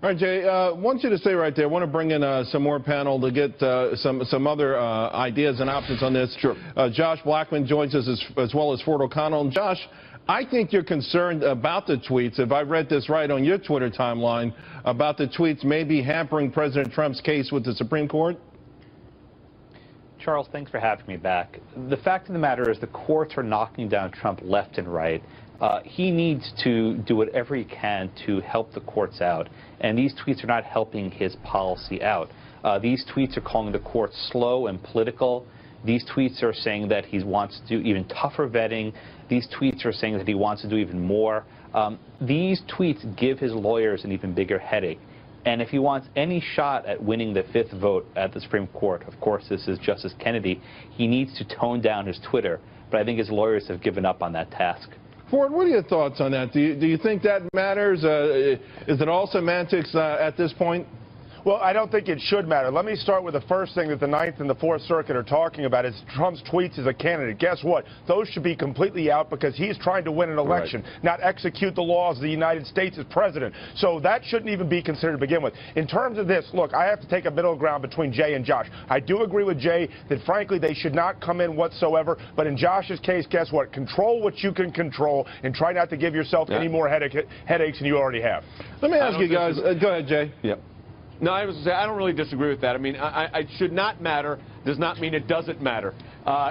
All right, Jay, I want you to stay right there. I want to bring in some more panel to get some other ideas and options on this. Sure. Josh Blackman joins us as well as Ford O'Connell. And Josh, I think you're concerned about the tweets, if I read this right on your Twitter timeline, about the tweets maybe hampering President Trump's case with the Supreme Court. Charles, thanks for having me back. The fact of the matter is the courts are knocking down Trump left and right. He needs to do whatever he can to help the courts out, and these tweets are not helping his policy out. These tweets are calling the courts slow and political. These tweets are saying that he wants to do even tougher vetting. These tweets are saying that he wants to do even more. These tweets give his lawyers an even bigger headache. And if he wants any shot at winning the 5th vote at the Supreme Court, of course this is Justice Kennedy, he needs to tone down his Twitter. But I think his lawyers have given up on that task. Ford, what are your thoughts on that? Do you think that matters? Is it all semantics at this point? Well, I don't think it should matter. Let me start with the first thing that the 9th and the 4th Circuit are talking about is Trump's tweets as a candidate. Guess what? Those should be completely out because he's trying to win an election, not execute the laws of the United States as president. So that shouldn't even be considered to begin with. In terms of this, look, I have to take a middle ground between Jay and Josh. I do agree with Jay that, frankly, they should not come in whatsoever. But in Josh's case, guess what? Control what you can control and try not to give yourself any more headaches than you already have. Let me ask you guys. Go ahead, Jay. Yep. No, I was going to say, I don't really disagree with that. I mean, it should not matter does not mean it doesn't matter.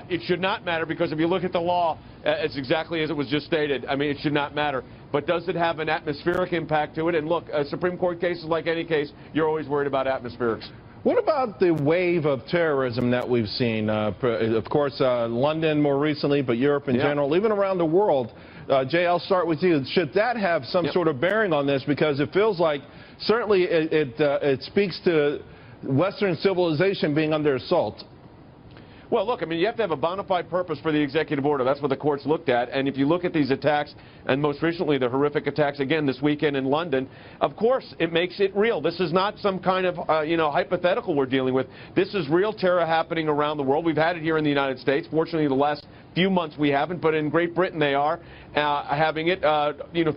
It should not matter because if you look at the law, it's exactly as it was just stated. I mean, it should not matter. But does it have an atmospheric impact to it? And look, Supreme Court cases, like any case, you're always worried about atmospherics. What about the wave of terrorism that we've seen? Of course, London more recently, but Europe in general, even around the world. Jay, I'll start with you. Should that have some sort of bearing on this? Because it feels like certainly it speaks to Western civilization being under assault. Well, look, I mean, you have to have a bona fide purpose for the executive order. That's what the courts looked at. And if you look at these attacks, and most recently the horrific attacks again this weekend in London, of course it makes it real. This is not some kind of, hypothetical we're dealing with. This is real terror happening around the world. We've had it here in the United States. Fortunately, the last few months we haven't, but in Great Britain they are having it,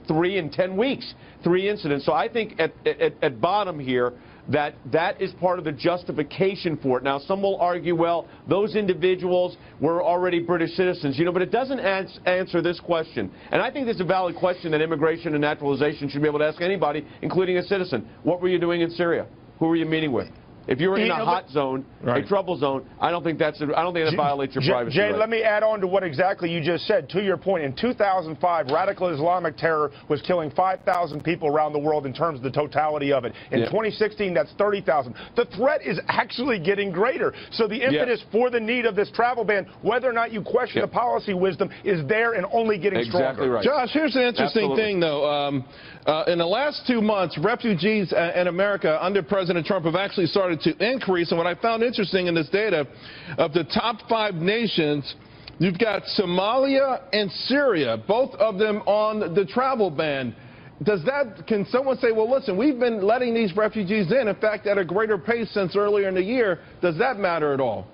3 in 10 weeks, 3 incidents. So I think at bottom here, that is part of the justification for it. Now, some will argue, well, those individuals were already British citizens, but it doesn't answer this question. And I think this is a valid question that immigration and naturalization should be able to ask anybody, including a citizen. What were you doing in Syria? Who were you meeting with? If you're in a hot zone, a trouble zone, I don't think that violates your privacy. Jay, let me add on to what exactly you just said. To your point, in 2005, radical Islamic terror was killing 5,000 people around the world in terms of the totality of it. In 2016, that's 30,000. The threat is actually getting greater. So the impetus for the need of this travel ban, whether or not you question the policy wisdom, is there and only getting stronger. Right. Josh, here's an interesting thing, though. In the last 2 months, refugees in America under President Trump have actually started to increase. And what I found interesting in this data, of the top 5 nations, you've got Somalia and Syria, both of them on the travel ban. Can someone say, well, listen, we've been letting these refugees in fact, at a greater pace since earlier in the year. Does that matter at all?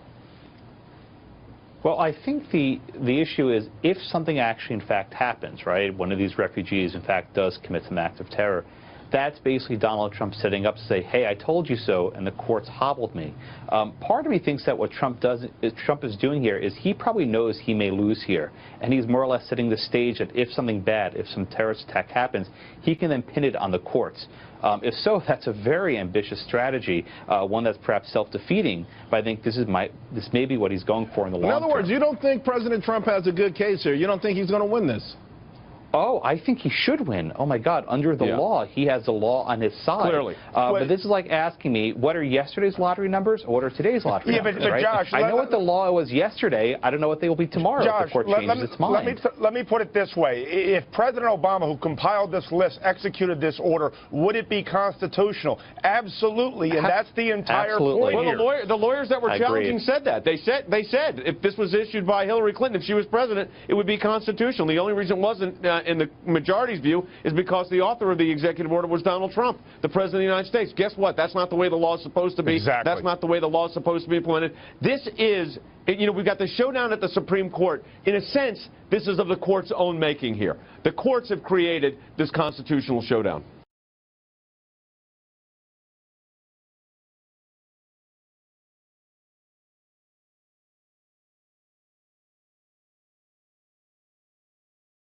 Well, I think the issue is if something actually, in fact, happens, right? One of these refugees, in fact, does commit some act of terror. That's basically Donald Trump setting up to say, hey, I told you so, and the courts hobbled me. Part of me thinks that what Trump is doing here is he probably knows he may lose here, and he's more or less setting the stage that if something bad, if some terrorist attack happens, he can then pin it on the courts. If so, that's a very ambitious strategy, one that's perhaps self-defeating, but I think this may be what he's going for in the long term. In other words, you don't think President Trump has a good case here? You don't think he's going to win this? Oh, I think he should win. Oh, my God. Under the law, he has the law on his side. Clearly. But this is like asking me, what are yesterday's lottery numbers or what are today's lottery numbers? But Josh, I know what the law was yesterday. I don't know what they will be tomorrow if the court changes its mind. Let me put it this way. If President Obama, who compiled this list, executed this order, would it be constitutional? Absolutely. And that's the entire point here. Well, the lawyers that were challenging said that. They said if this was issued by Hillary Clinton, if she was president, it would be constitutional. The only reason it wasn't in the majority's view is because the author of the executive order was Donald Trump, the President of the United States. Guess what? That's not the way the law is supposed to be. Exactly. That's not the way the law is supposed to be implemented. This is, we've got the showdown at the Supreme Court. In a sense, this is of the court's own making here. The courts have created this constitutional showdown.